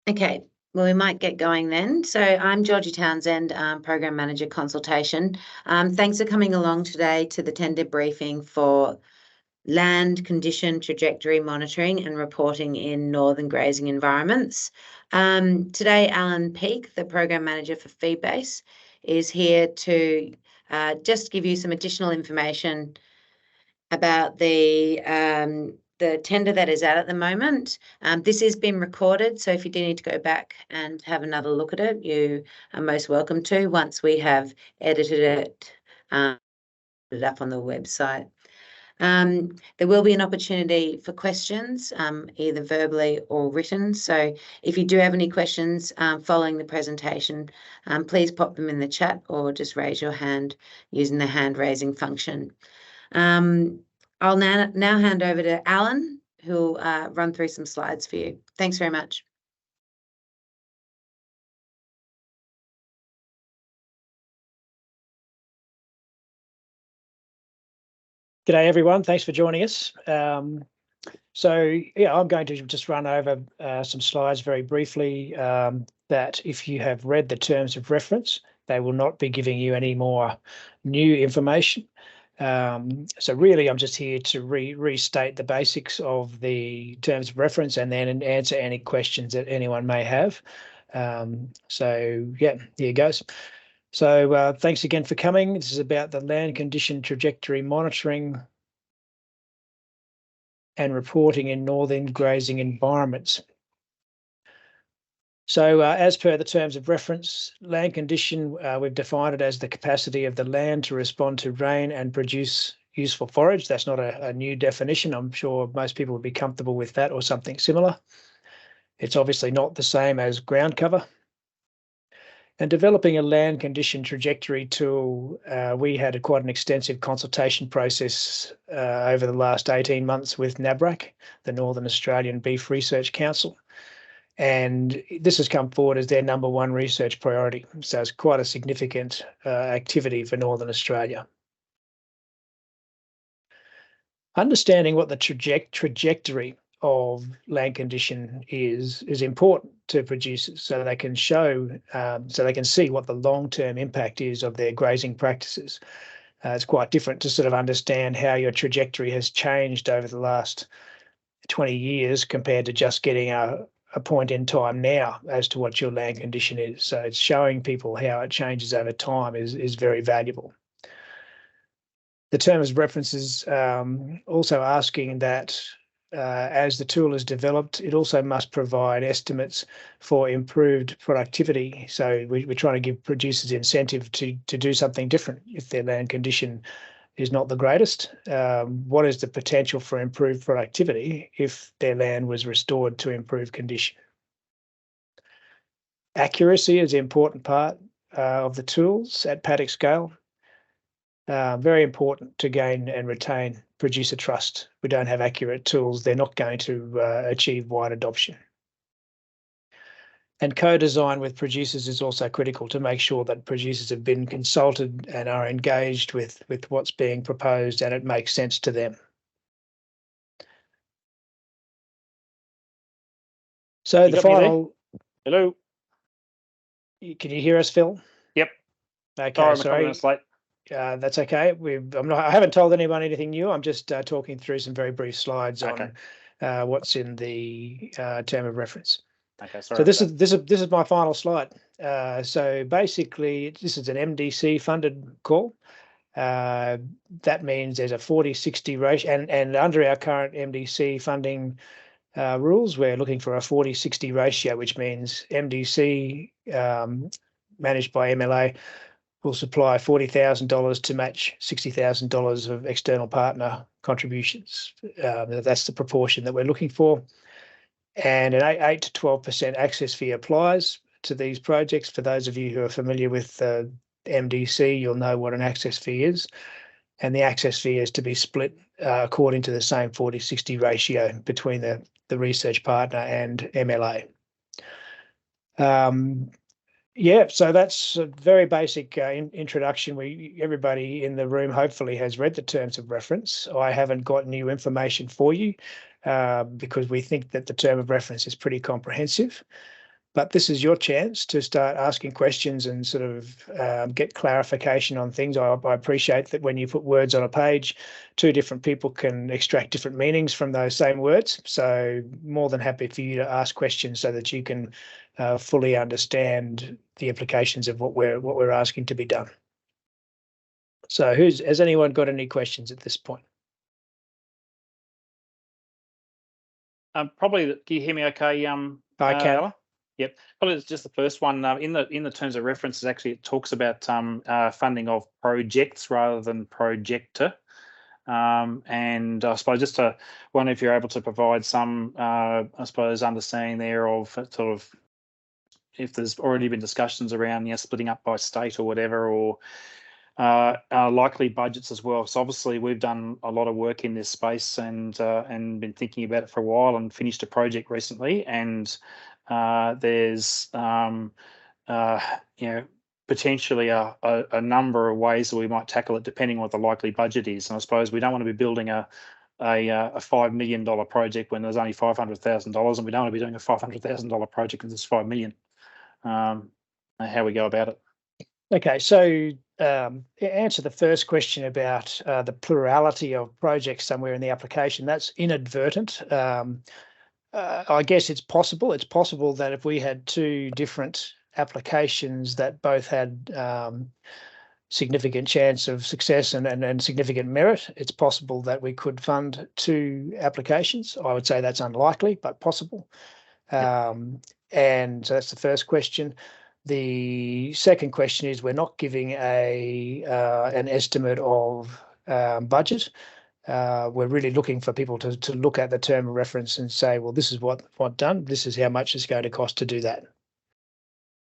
Okay, well, we might get going then. So I'm Georgie Townsend, Program Manager Consultation. Thanks for coming along today to the tender briefing for land condition trajectory monitoring and reporting in northern grazing environments. Today, Alan Peake, the Program Manager for Feedbase, is here to just give you some additional information about the tender that is out at the moment. This has been recorded, so if you do need to go back and have another look at it, you are most welcome to once we have edited it, put it up on the website. There will be an opportunity for questions, either verbally or written. So if you do have any questions following the presentation, please pop them in the chat or just raise your hand using the hand raising function. I'll now hand over to Alan, who'll run through some slides for you. Thanks very much. G'day everyone, thanks for joining us. I'm going to just run over some slides very briefly that if you have read the terms of reference, they will not be giving you any more new information. So really I'm just here to restate the basics of the terms of reference and then answer any questions that anyone may have. Here goes. So thanks again for coming. This is about the land condition trajectory monitoring and reporting in northern grazing environments. So as per the terms of reference, land condition, we've defined it as the capacity of the land to respond to rain and produce useful forage. That's not a new definition. I'm sure most people would be comfortable with that or something similar. It's obviously not the same as ground cover. And developing a land condition trajectory tool, we had quite an extensive consultation process over the last 18 months with NABRAC, the Northern Australian Beef Research Council. And this has come forward as their #1 research priority. So it's quite a significant activity for Northern Australia. Understanding what the trajectory of land condition is important to producers so they can show, so they can see what the long-term impact is of their grazing practices. It's quite different to sort of understand how your trajectory has changed over the last 20 years compared to just getting a point in time now as to what your land condition is. So it's showing people how it changes over time is very valuable. The terms of reference is also asking that as the tool is developed, it also must provide estimates for improved productivity. So we're trying to give producers incentive to do something different if their land condition is not the greatest. What is the potential for improved productivity if their land was restored to improved condition? Accuracy is an important part of the tools at paddock scale. Very important to gain and retain producer trust. We don't have accurate tools, they're not going to achieve wide adoption. And co-design with producers is also critical to make sure that producers have been consulted and are engaged with what's being proposed and it makes sense to them. So the final... Hello? Can you hear us, Phil? Yep. Okay, sorry. That's okay. I haven't told anyone anything new. I'm just talking through some very brief slides on what's in the term of reference. Okay, sorry. So this is my final slide. So basically, this is an MDC funded call. That means there's a 40-60 ratio, and under our current MDC funding rules, we're looking for a 40-60 ratio, which means MDC managed by MLA will supply $40,000 to match $60,000 of external partner contributions. That's the proportion that we're looking for. And an 8 to 12% access fee applies to these projects. For those of you who are familiar with MDC, you'll know what an access fee is. And the access fee is to be split according to the same 40-60 ratio between the research partner and MLA. So that's a very basic introduction. Everybody in the room hopefully has read the terms of reference. I haven't got new information for you because we think that the term of reference is pretty comprehensive. But this is your chance to start asking questions and sort of get clarification on things. I appreciate that when you put words on a page, two different people can extract different meanings from those same words. So more than happy for you to ask questions so that you can fully understand the implications of what we're asking to be done. So has anyone got any questions at this point? Probably, can you hear me okay? I can. Ella? Yep. Probably it's just the first one. In the terms of references, actually, it talks about funding of projects rather than projector. And I suppose just to wonder if you're able to provide some, I suppose, understanding there of sort of if there's already been discussions around splitting up by state or whatever, or likely budgets as well. So obviously we've done a lot of work in this space and been thinking about it for a while and finished a project recently. And there's potentially a number of ways that we might tackle it depending on what the likely budget is. And I suppose we don't want to be building a $5 million project when there's only $500,000, and we don't want to be doing a $500,000 project when there's $5 million. How we go about it. Okay, so answer the first question about the plurality of projects somewhere in the application. That's inadvertent. I guess it's possible. It's possible that if we had two different applications that both had significant chance of success and significant merit, it's possible that we could fund two applications. I would say that's unlikely, but possible. And so that's the first question. The second question is we're not giving an estimate of budget. We're really looking for people to look at the term of reference and say, well, this is what done. This is how much it's going to cost to do that.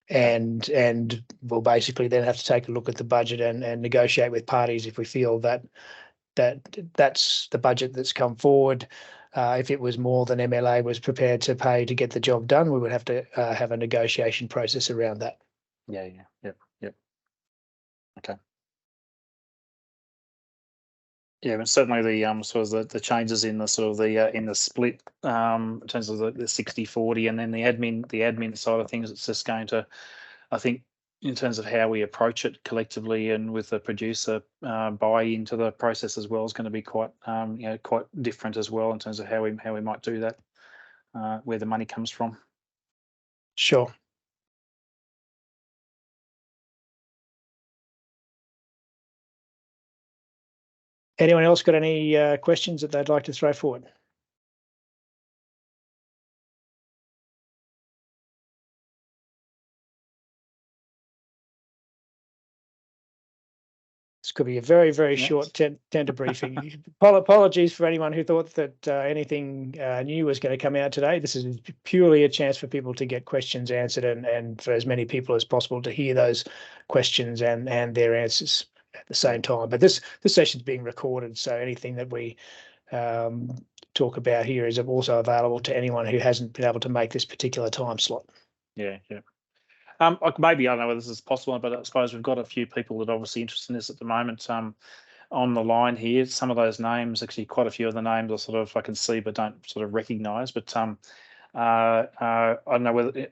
And we'll basically then have to take a look at the budget and negotiate with parties if we feel that that's the budget that's come forward. If it was more than MLA was prepared to pay to get the job done, we would have to have a negotiation process around that. Yep. Okay. Yeah, and certainly the sort of the changes in the sort of the in the split in terms of the 60-40, and then the admin side of things, it's just going to, I think, in terms of how we approach it collectively and with the producer buy into the process as well, is going to be quite quite different as well in terms of how we might do that, where the money comes from. Sure. Anyone else got any questions that they'd like to throw forward? This could be a very, very short tender briefing. Apologies for anyone who thought that anything new was going to come out today. This is purely a chance for people to get questions answered and for as many people as possible to hear those questions and their answers at the same time. But this session is being recorded, so anything that we talk about here is also available to anyone who hasn't been able to make this particular time slot. Yeah. Maybe, I don't know whether this is possible, but I suppose we've got a few people that are obviously interested in this at the moment on the line here. Some of those names, actually quite a few of the names I can see but don't sort of recognise. But I don't know whether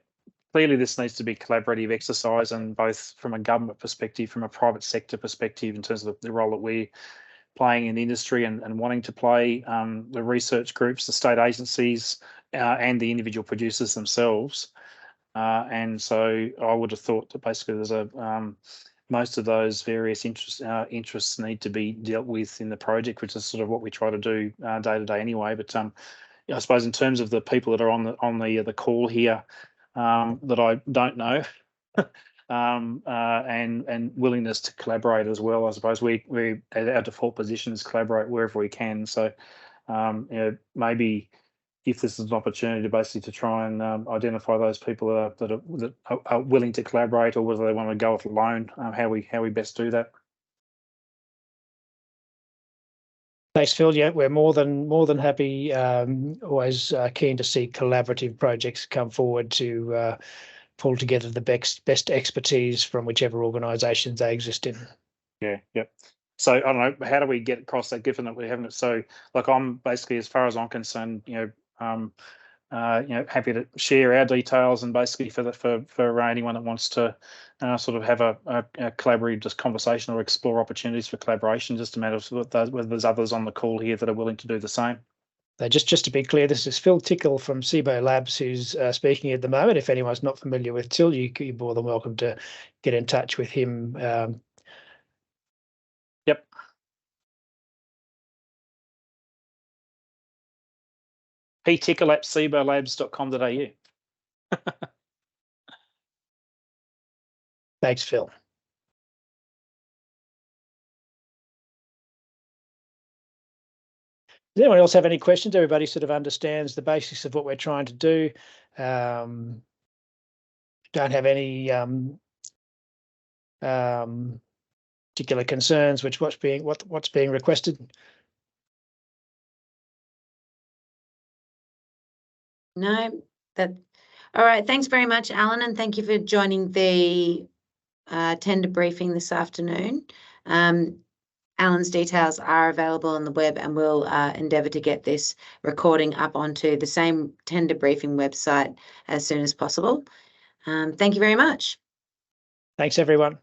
clearly this needs to be collaborative exercise, and both from a government perspective, from a private sector perspective, in terms of the role that we're playing in the industry and wanting to play, the research groups, the state agencies, and the individual producers themselves. And so I would have thought that basically there's most of those various interests need to be dealt with in the project, which is sort of what we try to do day to day anyway. But I suppose in terms of the people that are on the call here that I don't know, and willingness to collaborate as well, I suppose we our default position is collaborate wherever we can. So maybe if this is an opportunity to basically to try and identify those people that are willing to collaborate, or whether they want to go it alone, how we best do that. Thanks, Phil. Yeah, we're more than happy. Always keen to see collaborative projects come forward to pull together the best expertise from whichever organisations they exist in. Yeah. So I don't know, how do we get across that, given that we haven't? So like, I'm basically, as far as I'm concerned, happy to share our details, and basically for anyone that wants to sort of have a collaborative just conversation or explore opportunities for collaboration, just a matter of whether there's others on the call here that are willing to do the same. So just to be clear, this is Phil Tickle from SIBO Labs who's speaking at the moment. If anyone's not familiar with Till, you're more than welcome to get in touch with him. Yep. ptickle@sibolabs.com.au. Thanks, Phil. Does anyone else have any questions? Everybody sort of understands the basics of what we're trying to do. Don't have any particular concerns with what's being requested. No, all right. Thanks very much, Alan, and thank you for joining the tender briefing this afternoon. Alan's details are available on the web, and we'll endeavour to get this recording up onto the same tender briefing website as soon as possible. Thank you very much. Thanks, everyone.